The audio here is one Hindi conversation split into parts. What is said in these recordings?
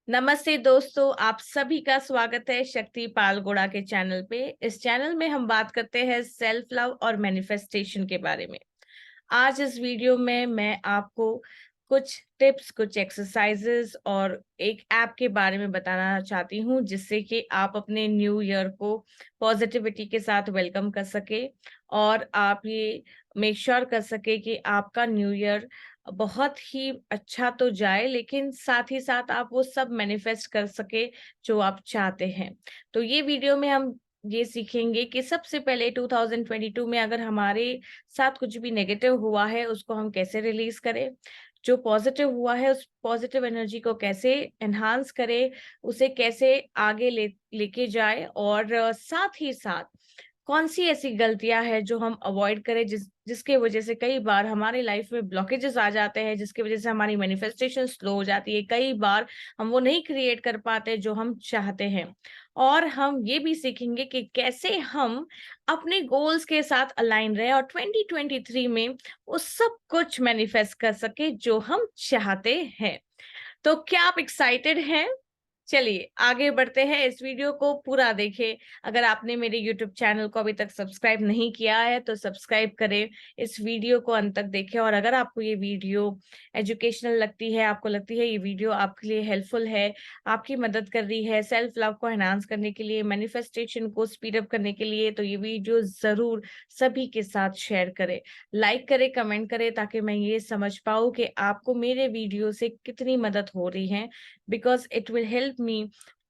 नमस्ते दोस्तों, आप सभी का स्वागत है शक्ति पालगोड़ा के चैनल पे। इस चैनल में हम बात करते हैं सेल्फ लव और मैनिफेस्टेशन के बारे में। आज इस वीडियो में मैं आपको कुछ टिप्स, कुछ एक्सरसाइजेस और एक ऐप के बारे में बताना चाहती हूँ, जिससे कि आप अपने न्यू ईयर को पॉजिटिविटी के साथ वेलकम कर सके और आप ये मेक श्योर कर सके कि आपका न्यू ईयर बहुत ही अच्छा तो जाए, लेकिन साथ ही साथ आप वो सब मैनिफेस्ट कर सके जो आप चाहते हैं। तो ये वीडियो में हम ये सीखेंगे कि सबसे पहले 2022 में अगर हमारे साथ कुछ भी नेगेटिव हुआ है उसको हम कैसे रिलीज करें, जो पॉजिटिव हुआ है उस पॉजिटिव एनर्जी को कैसे एनहांस करें, उसे कैसे आगे लेके जाए, और साथ ही साथ कौन सी ऐसी गलतियां हैं जो हम अवॉइड करें, जिसके वजह से कई बार हमारी लाइफ में ब्लॉकेजेस आ जाते हैं, जिसकी वजह से हमारी मैनिफेस्टेशन स्लो हो जाती है। कई बार हम वो नहीं क्रिएट कर पाते जो हम चाहते हैं। और हम ये भी सीखेंगे कि कैसे हम अपने गोल्स के साथ अलाइन रहे और 2023 में वो सब कुछ मैनिफेस्ट कर सके जो हम चाहते हैं। तो क्या आप एक्साइटेड हैं? चलिए आगे बढ़ते हैं, इस वीडियो को पूरा देखें। अगर आपने मेरे यूट्यूब चैनल को अभी तक सब्सक्राइब नहीं किया है तो सब्सक्राइब करें, इस वीडियो को अंत तक देखें। और अगर आपको ये वीडियो एजुकेशनल लगती है, आपको लगती है ये वीडियो आपके लिए हेल्पफुल है, आपकी मदद कर रही है सेल्फ लव को एनहांस करने के लिए, मैनिफेस्टेशन को स्पीड अप करने के लिए, तो ये वीडियो जरूर सभी के साथ शेयर करें, लाइक करें, कमेंट करें, ताकि मैं ये समझ पाऊँ कि आपको मेरे वीडियो से कितनी मदद हो रही है, because it will help me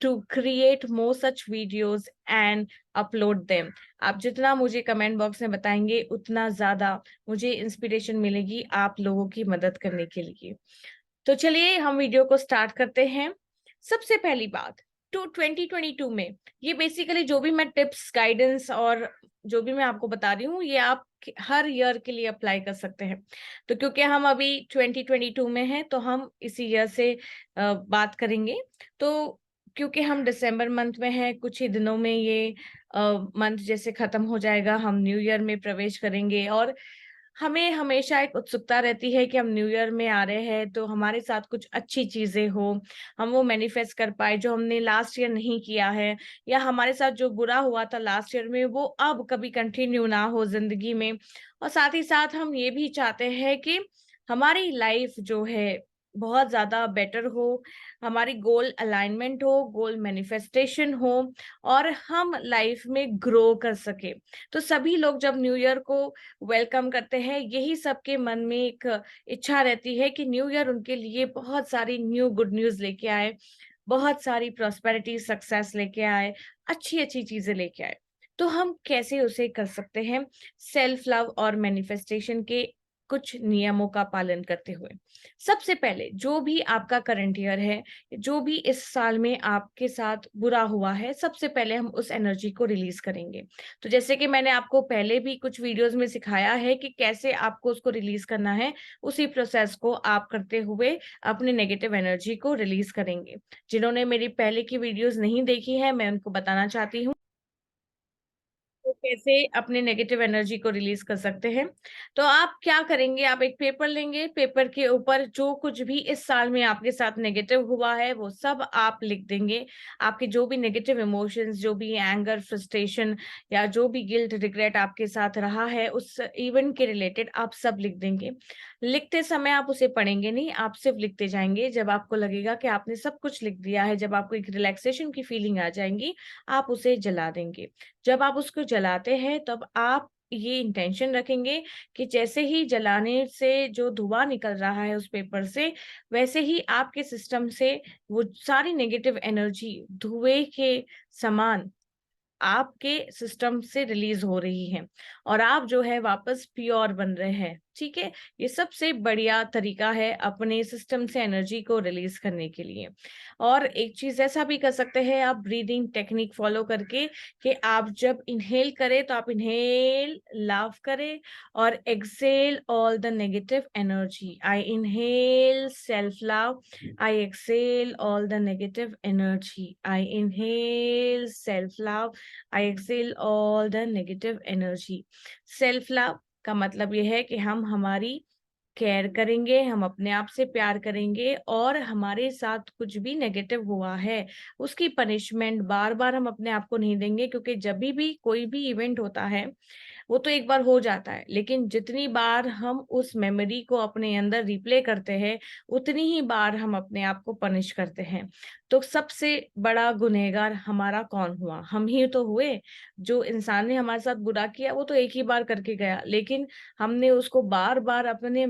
to create more such videos and upload them। आप जितना मुझे कमेंट बॉक्स में बताएंगे उतना ज्यादा मुझे इंस्पिरेशन मिलेगी आप लोगों की मदद करने के लिए। तो चलिए हम वीडियो को स्टार्ट करते हैं। सबसे पहली बात, 2022 में ये बेसिकली जो भी मैं टिप्स, गाइडेंस और जो भी मैं आपको बता रही हूँ, ये आप हर ईयर के लिए अप्लाई कर सकते हैं। तो क्योंकि हम अभी 2022 में हैं तो हम इसी ईयर से बात करेंगे। तो क्योंकि हम दिसंबर मंथ में हैं, कुछ ही दिनों में ये मंथ जैसे खत्म हो जाएगा, हम न्यू ईयर में प्रवेश करेंगे। और हमें हमेशा एक उत्सुकता रहती है कि हम न्यू ईयर में आ रहे हैं तो हमारे साथ कुछ अच्छी चीजें हो, हम वो मैनिफेस्ट कर पाए जो हमने लास्ट ईयर नहीं किया है, या हमारे साथ जो बुरा हुआ था लास्ट ईयर में वो अब कभी कंटिन्यू ना हो जिंदगी में। और साथ ही साथ हम ये भी चाहते हैं कि हमारी लाइफ जो है बहुत ज्यादा बेटर हो, हमारी गोल अलाइनमेंट हो, गोल मैनिफेस्टेशन हो, और हम लाइफ में ग्रो कर सके। तो सभी लोग जब न्यू ईयर को वेलकम करते हैं, यही सबके मन में एक इच्छा रहती है कि न्यू ईयर उनके लिए बहुत सारी न्यू गुड न्यूज लेके आए, बहुत सारी प्रॉस्पेरिटी, सक्सेस लेके आए, अच्छी अच्छी चीजें लेके आए। तो हम कैसे उसे कर सकते हैं सेल्फ लव और मैनिफेस्टेशन के कुछ नियमों का पालन करते हुए। सबसे पहले, जो भी आपका करंट ईयर है, जो भी इस साल में आपके साथ बुरा हुआ है, सबसे पहले हम उस एनर्जी को रिलीज करेंगे। तो जैसे कि मैंने आपको पहले भी कुछ वीडियोस में सिखाया है कि कैसे आपको उसको रिलीज करना है, उसी प्रोसेस को आप करते हुए अपने नेगेटिव एनर्जी को रिलीज करेंगे। जिन्होंने मेरी पहले की वीडियोस नहीं देखी है, मैं उनको बताना चाहती हूँ तो कैसे अपने नेगेटिव एनर्जी को रिलीज कर सकते हैं। तो आप क्या करेंगे, आप एक पेपर लेंगे, पेपर के ऊपर जो कुछ भी इस साल में आपके साथ नेगेटिव हुआ है वो सब आप लिख देंगे। आपके जो भी नेगेटिव इमोशंस, जो भी एंगर, फ्रस्ट्रेशन या जो भी गिल्ट, रिग्रेट आपके साथ रहा है उस इवेंट के रिलेटेड आप सब लिख देंगे। लिखते समय आप उसे पढ़ेंगे नहीं, आप सिर्फ लिखते जाएंगे। जब आपको लगेगा कि आपने सब कुछ लिख दिया है, जब आपको एक रिलैक्सेशन की फीलिंग आ जाएंगी, आप उसे जला देंगे। जब आप उसको जलाते हैं तब आप ये इंटेंशन रखेंगे कि जैसे ही जलाने से जो धुआं निकल रहा है उस पेपर से, वैसे ही आपके सिस्टम से वो सारी नेगेटिव एनर्जी धुएं के समान आपके सिस्टम से रिलीज हो रही है, और आप जो है वापस प्योर बन रहे हैं। ठीक है, ये सबसे बढ़िया तरीका है अपने सिस्टम से एनर्जी को रिलीज करने के लिए। और एक चीज ऐसा भी कर सकते हैं आप ब्रीदिंग टेक्निक फॉलो करके, कि आप जब इनहेल करें तो आप इनहेल लाव करें और exhale all the negative energy. I inhale self love, I exhale all the negative energy. I inhale self-love. I exhale all the negative energy. Self-love का मतलब ये है कि हम हमारी केयर करेंगे, हम अपने आप से प्यार करेंगे, और हमारे साथ कुछ भी नेगेटिव हुआ है उसकी पनिशमेंट बार बार हम अपने आप को नहीं देंगे, क्योंकि जब भी कोई भी इवेंट होता है वो तो एक बार हो जाता है, लेकिन जितनी बार हम उस मेमोरी को अपने अंदर रिप्ले करते हैं उतनी ही बार हम अपने आप को पनिश करते हैं। तो सबसे बड़ा गुनहगार हमारा कौन हुआ? हम ही तो हुए। जो इंसान ने हमारे साथ बुरा किया वो तो एक ही बार करके गया, लेकिन हमने उसको बार बार अपने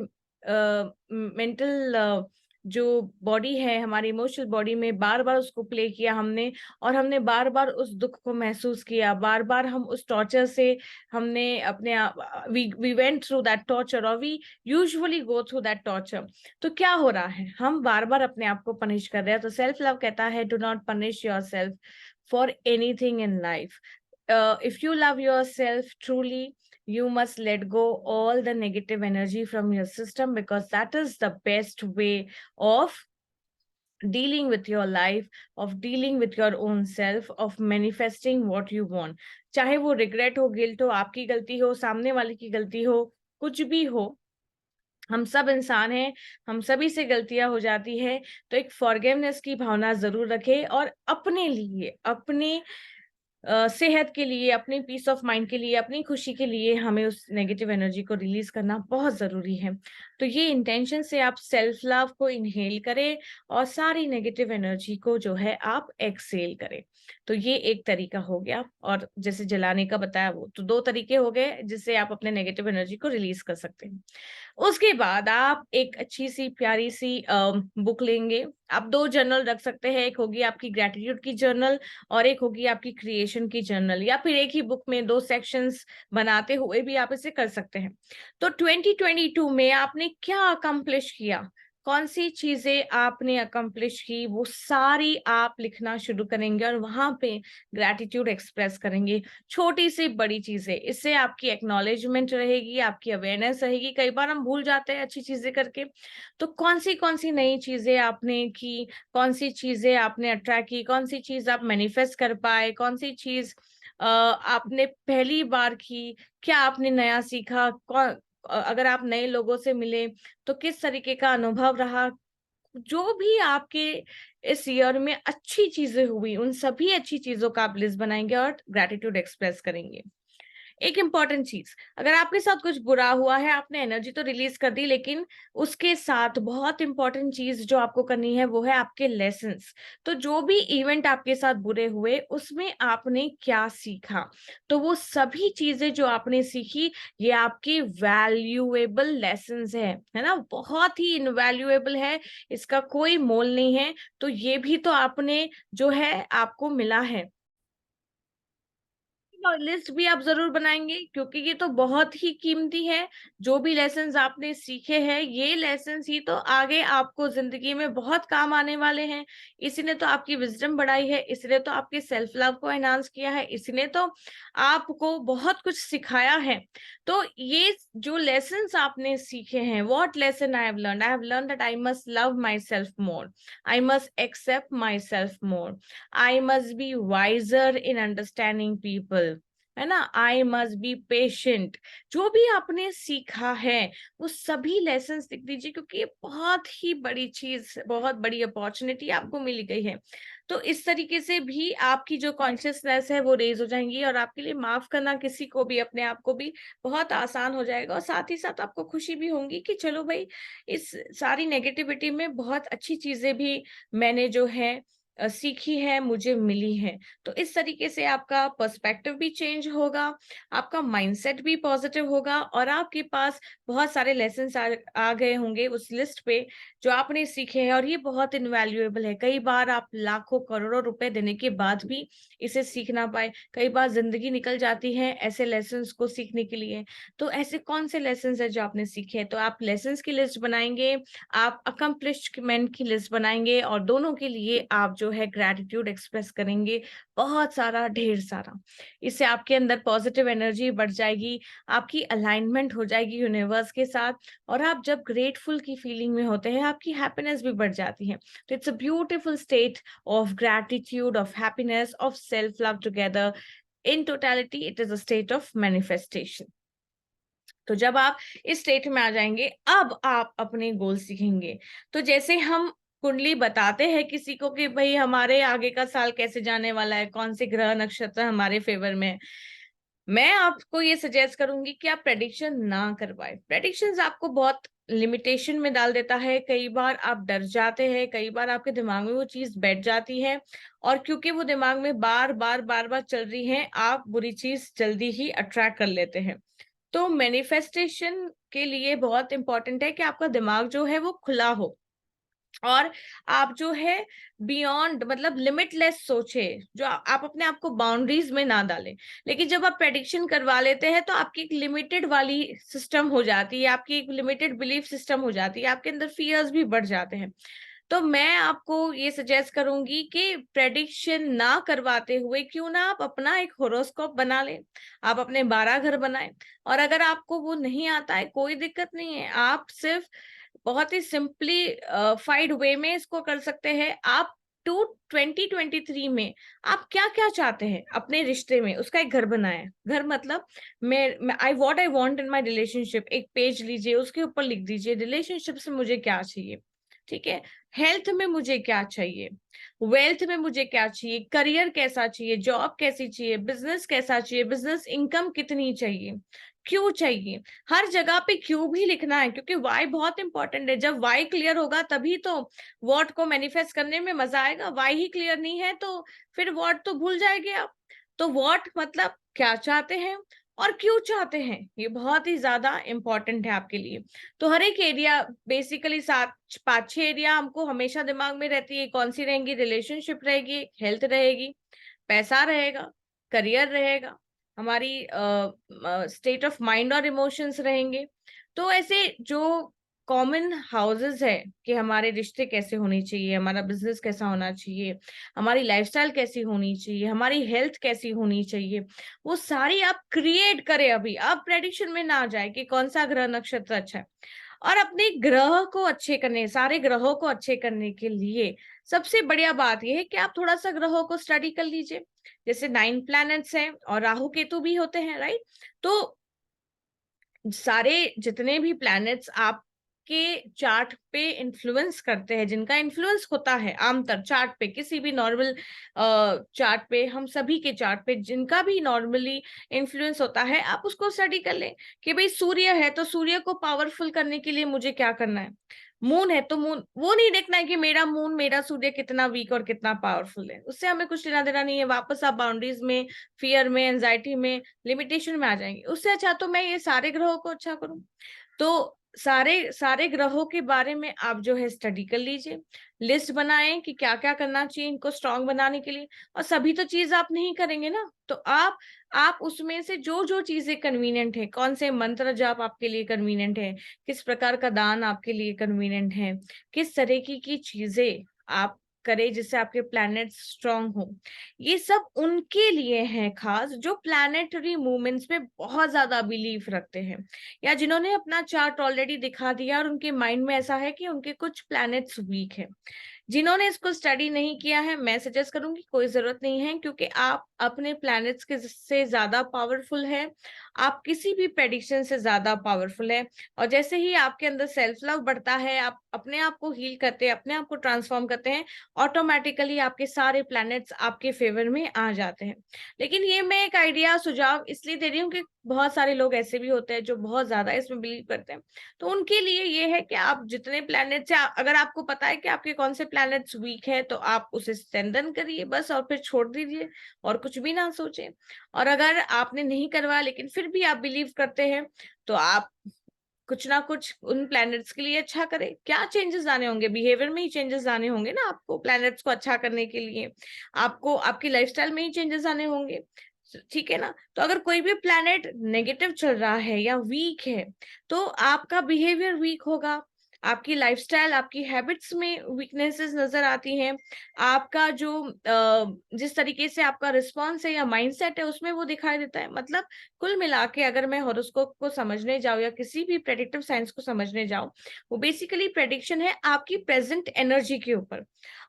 मेंटल जो बॉडी है, हमारी इमोशनल बॉडी में बार बार उसको प्ले किया हमने, और हमने बार बार उस दुख को महसूस किया, बार बार हम उस टॉर्चर से हमने अपने आप we went through that torture, और we usually go through that torture. तो क्या हो रहा है? हम बार बार अपने आप को पनिश कर रहे हैं। तो सेल्फ लव कहता है, do not punish your self for anything in life. If you love yourself truly, you must let go all the negative energy from your system, because that is the best way of dealing with your life, of dealing with your own self, of manifesting what you want. चाहे वो रिग्रेट हो, गिल्ट हो, आपकी गलती हो, सामने वाले की गलती हो, कुछ भी हो, हम सब इंसान हैं, हम सभी से गलतियां हो जाती है। तो एक फॉरगिवनेस की भावना जरूर रखें, और अपने लिए, अपने सेहत के लिए, अपनी पीस ऑफ माइंड के लिए, अपनी खुशी के लिए हमें उस नेगेटिव एनर्जी को रिलीज करना बहुत ज़रूरी है। तो ये इंटेंशन से आप सेल्फ लव को इनहेल करें और सारी नेगेटिव एनर्जी को जो है आप एक्सहेल करें। तो ये एक तरीका हो गया, और जैसे जलाने का बताया वो तो 2 तरीके हो गए जिससे आप अपने नेगेटिव एनर्जी को रिलीज कर सकते हैं। उसके बाद आप एक अच्छी-सी प्यारी-सी बुक लेंगे। आप 2 जर्नल रख सकते हैं, एक होगी आपकी ग्रैटिट्यूड की जर्नल और एक होगी आपकी क्रिएशन की जर्नल, या फिर एक ही बुक में 2 सेक्शंस बनाते हुए भी आप इसे कर सकते हैं। तो 2022 में आपने क्या अकम्प्लिश किया? कौन-सी चीज़ें आपने अकम्प्लिश की, वो सारी आप लिखना शुरू करेंगे और वहाँ पे ग्रैटिट्यूड एक्सप्रेस करेंगे। छोटी से बड़ी चीज़ें, इससे आपकी एक्नॉलेजमेंट रहेगी, आपकी अवेयरनेस रहेगी। कई बार हम भूल जाते हैं अच्छी चीज़ें करके। तो कौन-सी नई चीज़ें आपने की, कौन-सी चीज़ें आपने अट्रैक्ट की, कौन-सी चीज़ आप मैनिफेस्ट कर पाए, कौन-सी चीज़ आपने पहली बार की, क्या आपने नया सीखा, अगर आप नए लोगों से मिले, तो किस तरीके का अनुभव रहा? जो भी आपके इस ईयर में अच्छी चीज़ें हुई, उन सभी अच्छी चीज़ों का आप लिस्ट बनाएँगे और ग्रैटिट्यूड एक्सप्रेस करेंगे। एक इम्पॉर्टेंट चीज, अगर आपके साथ कुछ बुरा हुआ है, आपने एनर्जी तो रिलीज कर दी, लेकिन उसके साथ बहुत इंपॉर्टेंट चीज जो आपको करनी है वो है आपके लेसन्स। तो जो भी इवेंट आपके साथ बुरे हुए उसमें आपने क्या सीखा, तो वो सभी चीजें जो आपने सीखी ये आपकी वैल्यूएबल लेसन्स है ना, बहुत ही इनवैल्यूएबल है, इसका कोई मोल नहीं है। तो ये भी तो आपने जो है आपको मिला है। लिस्ट भी आप ज़रूर बनाएँगे, क्योंकि ये तो बहुत ही कीमती है। जो भी लेसन्स आपने सीखे हैं, ये लेसन्स ही तो आगे आपको ज़िंदगी में बहुत काम आने वाले हैं। इसी ने तो आपकी विज़डम बढ़ाई है, इसी ने तो आपके सेल्फ लव को एनहांस किया है, इसी ने तो आपको बहुत कुछ सिखाया है। तो ये जो लेसन्स आपने सीखे हैं, what lesson I have learned? I have learned that I must love myself more, I must accept myself more, I must be wiser in understanding people, है ना? I must be patient। जो भी आपने सीखा है वो सभी लेसन्स लिख दीजिए, क्योंकि ये बहुत ही बड़ी चीज, बहुत बड़ी अपॉर्चुनिटी आपको मिली गई है। तो इस तरीके से भी आपकी जो कॉन्शियसनेस है वो रेज हो जाएंगी, और आपके लिए माफ करना किसी को भी, अपने आप को भी बहुत आसान हो जाएगा, और साथ ही साथ आपको खुशी भी होगी कि चलो भाई, इस सारी नेगेटिविटी में बहुत अच्छी चीजें भी मैंने जो है सीखी है, मुझे मिली है। तो इस तरीके से आपका पर्सपेक्टिव भी चेंज होगा, आपका माइंडसेट भी पॉजिटिव होगा, और आपके पास बहुत सारे लेसन्स आ गए होंगे उस लिस्ट पे जो आपने सीखे हैं, और ये बहुत इनवैल्यूएबल है। कई बार आप लाखों करोड़ों रुपए देने के बाद भी इसे सीख ना पाए, कई बार जिंदगी निकल जाती है ऐसे लेसन्स को सीखने के लिए। तो ऐसे कौन से लेसन्स है जो आपने सीखे हैं? तो आप लेसन्स की लिस्ट बनाएंगे, आप अकम्प्लिशमेंट की लिस्ट बनाएंगे, और दोनों के लिए आप जो है ग्रैटिट्यूड एक्सप्रेस करेंगे, बहुत सारा, ढेर सारा। इससे आपके अंदर पॉजिटिव एनर्जी बढ़ जाएगी, आपकी अलाइनमेंट हो जाएगी यूनिवर्स के साथ, और आप जब ग्रेटफुल की फीलिंग में होते हैं आपकी हैप्पीनेस भी बढ़ जाती है। तो it's a beautiful state of gratitude, of happiness, of self love together. In totality it is a state of manifestation. तो जब आप इस स्टेट में आ जाएंगे, अब आप अपने गोल सीखेंगे। तो जैसे हम कुंडली बताते हैं किसी को कि भाई हमारे आगे का साल कैसे जाने वाला है, कौन से ग्रह नक्षत्र हमारे फेवर में है, मैं आपको ये सजेस्ट करूंगी कि आप प्रेडिक्शन ना करवाएं। प्रेडिक्शंस आपको बहुत लिमिटेशन में डाल देता है, कई बार आप डर जाते हैं, कई बार आपके दिमाग में वो चीज बैठ जाती है, और क्योंकि वो दिमाग में बार बार बार बार चल रही है, आप बुरी चीज जल्दी ही अट्रैक्ट कर लेते हैं। तो मैनिफेस्टेशन के लिए बहुत इंपॉर्टेंट है कि आपका दिमाग जो है वो खुला हो, और आप जो है बियॉन्ड मतलब लिमिटलेस सोचे, जो आप अपने आप को बाउंड्रीज में ना डालें। लेकिन जब आप प्रेडिक्शन करवा लेते हैं तो आपकी एक लिमिटेड वाली सिस्टम हो जाती है, आपकी एक लिमिटेड बिलीफ सिस्टम हो जाती है, आपके अंदर फियर्स भी बढ़ जाते हैं। तो मैं आपको ये सजेस्ट करूंगी कि प्रेडिक्शन ना करवाते हुए क्यों ना आप अपना एक होरोस्कोप बना लें, आप अपने 12 घर बनाएं। और अगर आपको वो नहीं आता है, कोई दिक्कत नहीं है, आप सिर्फ बहुत ही सिंपली फाइड वे में इसको कर सकते हैं। आप टू 2023 में आप क्या क्या चाहते हैं अपने रिश्ते में, उसका एक घर बनाए। घर मतलब मैं I what I want in my relationship, एक पेज लीजिए, उसके ऊपर लिख दीजिए रिलेशनशिप से मुझे क्या चाहिए, ठीक है, हेल्थ में मुझे क्या चाहिए, वेल्थ में मुझे क्या चाहिए, करियर कैसा चाहिए, जॉब कैसी चाहिए, बिजनेस कैसा चाहिए, बिजनेस इनकम कितनी चाहिए, क्यों चाहिए। हर जगह पे क्यों भी लिखना है, क्योंकि वाई बहुत इंपॉर्टेंट है। जब वाई क्लियर होगा तभी तो व्हाट को मैनिफेस्ट करने में मजा आएगा। वाई ही क्लियर नहीं है तो फिर व्हाट तो भूल जाएंगे आप। तो व्हाट मतलब क्या चाहते हैं और क्यों चाहते हैं, ये बहुत ही ज्यादा इंपॉर्टेंट है आपके लिए। तो हर एक एरिया बेसिकली 7 5 6 एरिया हमको हमेशा दिमाग में रहती है। कौन सी रहेंगी? रिलेशनशिप रहेगी, हेल्थ रहेगी, पैसा रहेगा, करियर रहेगा, हमारी स्टेट ऑफ माइंड और इमोशंस रहेंगे। तो ऐसे जो कॉमन हाउसेस है कि हमारे रिश्ते कैसे होने चाहिए, हमारा बिजनेस कैसा होना चाहिए, हमारी लाइफस्टाइल कैसी होनी चाहिए, हमारी हेल्थ कैसी होनी चाहिए, वो सारी आप क्रिएट करें। अभी आप प्रेडिक्शन में ना जाए कि कौन सा ग्रह नक्षत्र अच्छा है। और अपने ग्रह को अच्छे करने, सारे ग्रहों को अच्छे करने के लिए सबसे बढ़िया बात यह है कि आप थोड़ा सा ग्रहों को स्टडी कर लीजिए। जैसे 9 प्लैनेट्स हैं और राहु केतु भी होते हैं, राइट। तो सारे जितने भी प्लैनेट्स आपके चार्ट पे इन्फ्लुएंस करते हैं, जिनका इन्फ्लुएंस होता है आमतौर चार्ट पे, किसी भी नॉर्मल चार्ट पे, हम सभी के चार्ट पे जिनका भी नॉर्मली इन्फ्लुएंस होता है, आप उसको स्टडी कर लें कि भाई सूर्य है तो सूर्य को पावरफुल करने के लिए मुझे क्या करना है। मून है तो मून, वो नहीं देखना है कि मेरा मून मेरा सूर्य कितना वीक और कितना पावरफुल है, उससे हमें कुछ लेना देना नहीं है। वापस आप बाउंड्रीज में, फियर में, एंजाइटी में, लिमिटेशन में आ जाएंगे। उससे अच्छा तो मैं ये सारे ग्रहों को अच्छा करूं। तो सारे सारे ग्रहों के बारे में आप जो है स्टडी कर लीजिए, लिस्ट बनाएं कि क्या क्या करना चाहिए इनको स्ट्रांग बनाने के लिए। और सभी तो चीज आप नहीं करेंगे ना, तो आप उसमें से जो जो चीजें कन्वीनियंट है, कौन से मंत्र जाप आपके लिए कन्वीनियंट है, किस प्रकार का दान आपके लिए कन्वीनियंट है, किस तरीके की चीजें आप करें जिससे आपके प्लैनेट स्ट्रांग हो, ये सब उनके लिए है खास जो प्लैनेटरी मूवमेंट्स में बहुत ज्यादा बिलीव रखते हैं, या जिन्होंने अपना चार्ट ऑलरेडी दिखा दिया और उनके माइंड में ऐसा है कि उनके कुछ प्लैनेट्स वीक है। जिन्होंने इसको स्टडी नहीं किया है, मैं सजेस्ट करूंगी कोई जरूरत नहीं है, क्योंकि आप अपने प्लैनेट्स के से ज्यादा पावरफुल है, आप किसी भी प्रेडिक्शन से ज्यादा पावरफुल है। और जैसे ही आपके अंदर सेल्फ लव बढ़ता है, आप अपने आप को हील करते हैं, अपने आप को ट्रांसफॉर्म करते हैं, ऑटोमेटिकली आपके सारे प्लैनेट्स आपके फेवर में आ जाते हैं। लेकिन ये मैं एक आइडिया सुझाव इसलिए दे रही हूँ कि बहुत सारे लोग ऐसे भी होते हैं जो बहुत ज्यादा इसमें बिलीव करते हैं। तो उनके लिए ये है कि आप जितने प्लैनेट्स है, अगर आपको पता है कि आपके कौन से प्लैनेट्स वीक है, तो आप उसे स्ट्रेंथन करिए बस, और फिर छोड़ दीजिए और कुछ भी ना सोचें। और अगर आपने नहीं करवाया लेकिन फिर भी आप बिलीव करते हैं, तो आप कुछ ना कुछ उन प्लैनेट्स के लिए अच्छा करें। क्या चेंजेस आने होंगे? बिहेवियर में ही चेंजेस आने होंगे ना आपको, प्लैनेट्स को अच्छा करने के लिए आपको आपकी लाइफस्टाइल में ही चेंजेस आने होंगे, ठीक है ना। तो अगर कोई भी प्लैनेट नेगेटिव चल रहा है या वीक है, तो आपका बिहेवियर वीक होगा, आपकी लाइफस्टाइल, आपकी हैबिट्स में वीकनेसेस नजर आती हैं, आपका जो जिस तरीके से आपका रिस्पॉन्स है या माइंडसेट है उसमें वो दिखाई देता है। मतलब कुल मिला के अगर मैं हॉरोस्कोप को समझने जाऊं या किसी भी प्रेडिक्टिव साइंस को समझने जाऊं, वो बेसिकली प्रेडिक्शन है आपकी प्रेजेंट एनर्जी के ऊपर।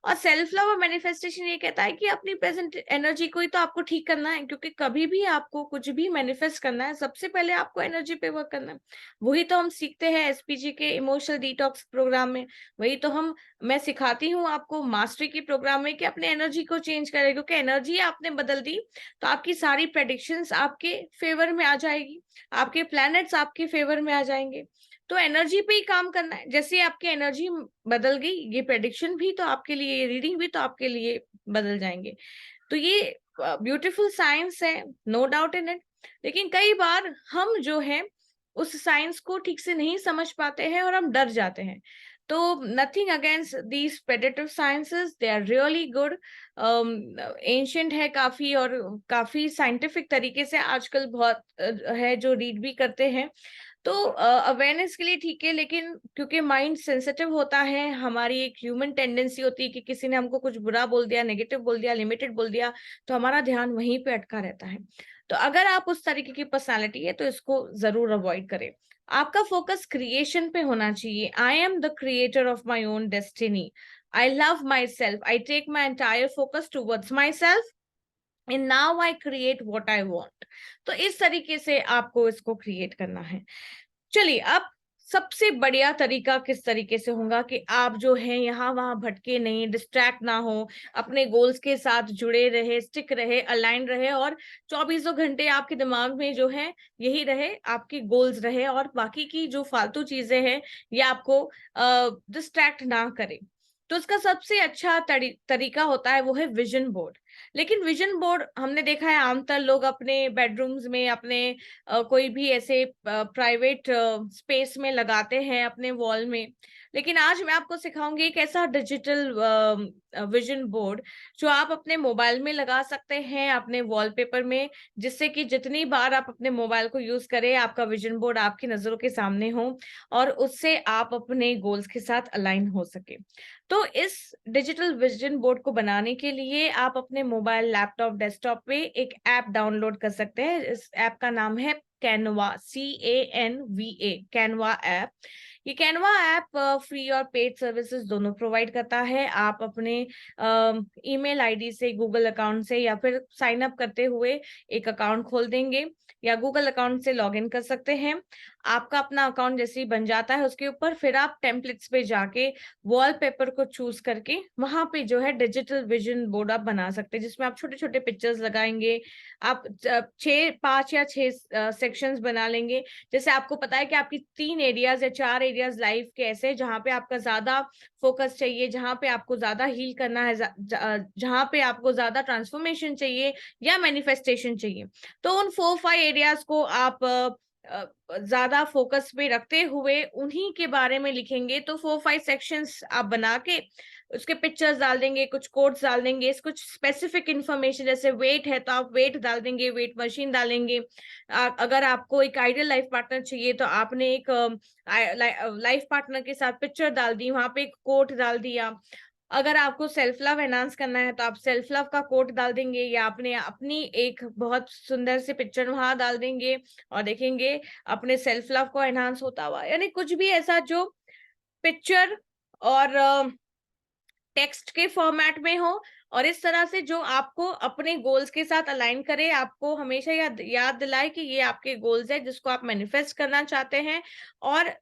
और सेल्फ लव और मैनिफेस्टेशन ये कहता है कि अपनी प्रेजेंट एनर्जी को ही तो आपको ठीक करना है, क्योंकि कभी भी आपको कुछ भी मैनिफेस्ट करना है सबसे पहले आपको एनर्जी पे वर्क करना है। वही तो हम सीखते हैं एसपीजी के इमोशनल डिटॉक्स प्रोग्राम में, वही तो मैं सिखाती हूँ आपको मास्टरी के प्रोग्राम में कि अपने एनर्जी को चेंज करें, क्योंकि एनर्जी आपने बदल दी तो आपकी सारी प्रेडिक्शंस आपके फेवर में आ जाएगी, आपके प्लैनेट्स आपके फेवर में आ जाएंगे। तो एनर्जी पे ही काम करना है। जैसे आपकी एनर्जी बदल गई, ये प्रेडिक्शन भी तो आपके लिए, ये रीडिंग भी तो आपके लिए बदल जाएंगे। तो ये ब्यूटीफुल साइंस है, नो डाउट इन इट। लेकिन कई बार हम जो है उस साइंस को ठीक से नहीं समझ पाते हैं और हम डर जाते हैं। तो nothing against these predictive sciences, they are really good, ancient है काफी, और काफी साइंटिफिक तरीके से आजकल बहुत है जो रीड भी करते हैं। तो अवेयरनेस के लिए ठीक है, लेकिन क्योंकि माइंड सेंसिटिव होता है, हमारी एक ह्यूमन टेंडेंसी होती है कि किसी ने हमको कुछ बुरा बोल दिया, नेगेटिव बोल दिया, लिमिटेड बोल दिया, तो हमारा ध्यान वहीं पे अटका रहता है। तो अगर आप उस तरीके की पर्सनालिटी है तो इसको जरूर अवॉइड करें। आपका फोकस क्रिएशन पे होना चाहिए। I am the creator of my own destiny, I love myself, I take my entire focus towards myself and now I create what I want. तो इस तरीके से आपको इसको क्रिएट करना है। चलिए, अब सबसे बढ़िया तरीका किस तरीके से होगा कि आप जो है यहाँ वहां भटके नहीं, डिस्ट्रैक्ट ना हो, अपने गोल्स के साथ जुड़े रहे, स्टिक रहे, अलाइन रहे, और 24 घंटे आपके दिमाग में जो है यही रहे, आपके गोल्स रहे, और बाकी की जो फालतू चीजें हैं ये आपको डिस्ट्रैक्ट ना करे। तो उसका सबसे अच्छा तरीका होता है वो है विजन बोर्ड। लेकिन विजन बोर्ड हमने देखा है आमतौर लोग अपने बेडरूम्स में, अपने कोई भी ऐसे प्राइवेट स्पेस में लगाते हैं अपने वॉल में। लेकिन आज मैं आपको सिखाऊंगी एक ऐसा डिजिटल विजन बोर्ड जो आप अपने मोबाइल में लगा सकते हैं, अपने वॉलपेपर में, जिससे कि जितनी बार आप अपने मोबाइल को यूज करें आपका विजन बोर्ड आपकी नजरों के सामने हो और उससे आप अपने गोल्स के साथ अलाइन हो सके। तो इस डिजिटल विजन बोर्ड को बनाने के लिए आप अपने मोबाइल, लैपटॉप, डेस्कटॉप पे एक ऐप डाउनलोड कर सकते हैं। इस ऐप का नाम है कैनवा, CANVA, कैनवा ऐप। ये कैनवा ऐप फ्री और पेड सर्विसेज दोनों प्रोवाइड करता है। आप अपने ईमेल आईडी से, गूगल अकाउंट से, या फिर साइन अप करते हुए एक अकाउंट खोल देंगे, या गूगल अकाउंट से लॉग इन कर सकते हैं। आपका अपना अकाउंट जैसे ही बन जाता है उसके ऊपर फिर आप टेम्पलेट्स पे जाके वॉलपेपर को चूज करके वहां पे जो है डिजिटल विजन बोर्ड आप बना सकते हैं, जिसमें आप छोटे छोटे पिक्चर्स लगाएंगे। आप 5 या 6 सेक्शंस बना लेंगे। जैसे आपको पता है कि आपकी 3 एरियाज या 4 एरियाज लाइफ के ऐसे जहां पे आपका ज्यादा फोकस चाहिए, जहां पे आपको ज्यादा हील करना है, जहां पे आपको ज्यादा ट्रांसफॉर्मेशन चाहिए या मैनिफेस्टेशन चाहिए। तो उन 4-5 एरियाज को आप ज्यादा फोकस पे रखते हुए उन्हीं के बारे में लिखेंगे। तो 4-5 सेक्शंस आप बना के उसके पिक्चर्स डाल देंगे, कुछ कोड्स डाल देंगे, कुछ स्पेसिफिक इंफॉर्मेशन, जैसे वेट है तो आप वेट डाल देंगे, वेट मशीन डालेंगे। अगर आपको एक आइडियल लाइफ पार्टनर चाहिए तो आपने एक लाइफ पार्टनर के साथ पिक्चर डाल दी, वहां पे एक कोट डाल दिया। अगर आपको सेल्फ लव एनहांस करना है तो आप सेल्फ लव का कोट डाल देंगे, या अपने अपनी एक बहुत सुंदर सी पिक्चर वहां डाल देंगे और देखेंगे अपने सेल्फ लव को एनहांस होता हुआ। यानी कुछ भी ऐसा जो पिक्चर और टेक्स्ट के फॉर्मेट में हो, और इस तरह से जो आपको अपने गोल्स के साथ अलाइन करे, आपको हमेशा याद दिलाए कि ये आपके गोल्स है जिसको आप मैनिफेस्ट करना चाहते हैं। और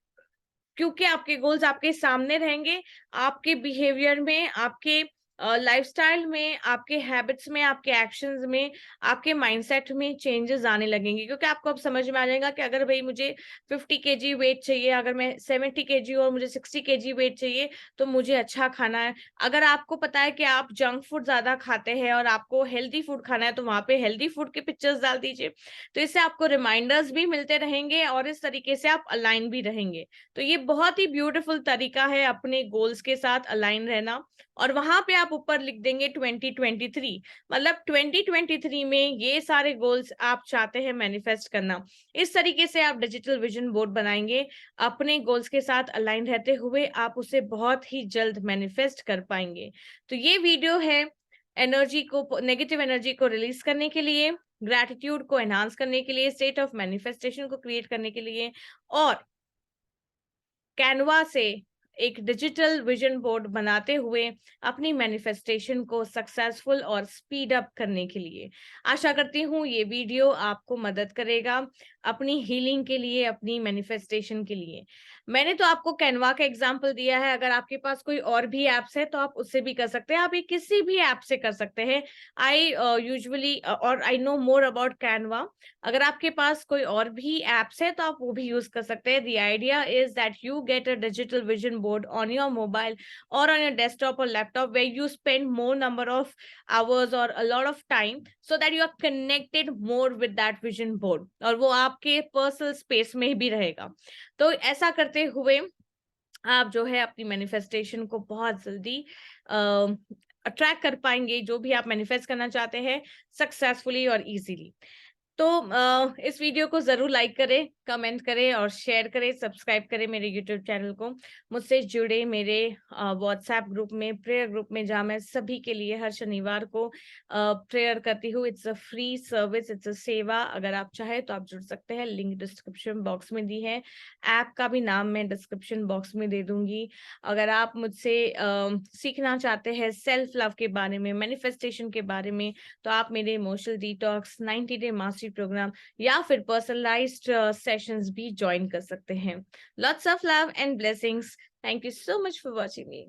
क्योंकि आपके गोल्स आपके सामने रहेंगे, आपके बिहेवियर में, आपके लाइफस्टाइल में, आपके हैबिट्स में, आपके एक्शंस में, आपके माइंडसेट में चेंजेस आने लगेंगे। क्योंकि आपको अब समझ में आ जाएगा कि अगर भाई मुझे 50 केजी वेट चाहिए, अगर मैं 70 केजी और मुझे 60 केजी वेट चाहिए, तो मुझे अच्छा खाना है। अगर आपको पता है कि आप जंक फूड ज्यादा खाते हैं और आपको हेल्दी फूड खाना है, तो वहां पे हेल्दी फूड के पिक्चर्स डाल दीजिए। तो इससे आपको रिमाइंडर्स भी मिलते रहेंगे और इस तरीके से आप अलाइन भी रहेंगे। तो ये बहुत ही ब्यूटीफुल तरीका है अपने गोल्स के साथ अलाइन रहना। और वहां पे आप ऊपर लिख देंगे 2023, मतलब 2023 में ये सारे गोल्स आप चाहते हैं मैनिफेस्ट करना। इस तरीके से आप डिजिटल विजन बोर्ड बनाएंगे, अपने गोल्स के साथ अलाइन रहते हुए आप उसे बहुत ही जल्द मैनिफेस्ट कर पाएंगे। तो ये वीडियो है एनर्जी को, नेगेटिव एनर्जी को रिलीज करने के लिए, ग्रैटिट्यूड को एनहांस करने के लिए, स्टेट ऑफ मैनिफेस्टेशन को क्रिएट करने के लिए, और कैनवा से एक डिजिटल विजन बोर्ड बनाते हुए अपनी मैनिफेस्टेशन को सक्सेसफुल और स्पीड अप करने के लिए। आशा करती हूँ ये वीडियो आपको मदद करेगा अपनी हीलिंग के लिए, अपनी मैनिफेस्टेशन के लिए। मैंने तो आपको कैनवा का एग्जांपल दिया है, अगर आपके पास कोई और भी एप्स है तो आप उससे भी कर सकते हैं, आप ये किसी भी ऐप से कर सकते हैं। आई यूजुअली और I know more about Canva. अगर आपके पास कोई और भी एप्स है तो आप वो भी यूज कर सकते हैं। The idea is that you get a digital vision board on your mobile or on your desktop or laptop where you spend more number of hours or a lot of time so that you are connected more with that vision board और वो आपके पर्सनल स्पेस में भी रहेगा। तो ऐसा करते हुए आप जो है अपनी मैनिफेस्टेशन को बहुत जल्दी अट्रैक्ट कर पाएंगे, जो भी आप मैनिफेस्ट करना चाहते हैं, सक्सेसफुली और इजीली। तो इस वीडियो को जरूर लाइक करें, कमेंट करें और शेयर करें, सब्सक्राइब करें मेरे यूट्यूब चैनल को। मुझसे जुड़े मेरे व्हाट्सएप ग्रुप में, प्रेयर ग्रुप में, जहाँ मैं सभी के लिए हर शनिवार को प्रेयर करती हूँ। It's a free service, it's a सेवा। अगर आप चाहे तो आप जुड़ सकते हैं, लिंक डिस्क्रिप्शन बॉक्स में दी है। ऐप का भी नाम मैं डिस्क्रिप्शन बॉक्स में दे दूंगी। अगर आप मुझसे सीखना चाहते हैं सेल्फ लव के बारे में, मैनिफेस्टेशन के बारे में, तो आप मेरे emotional detox 90 day mastery program या फिर पर्सनलाइज्ड सेशंस भी ज्वाइन कर सकते हैं। Lots of love and blessings. Thank you so much for watching me.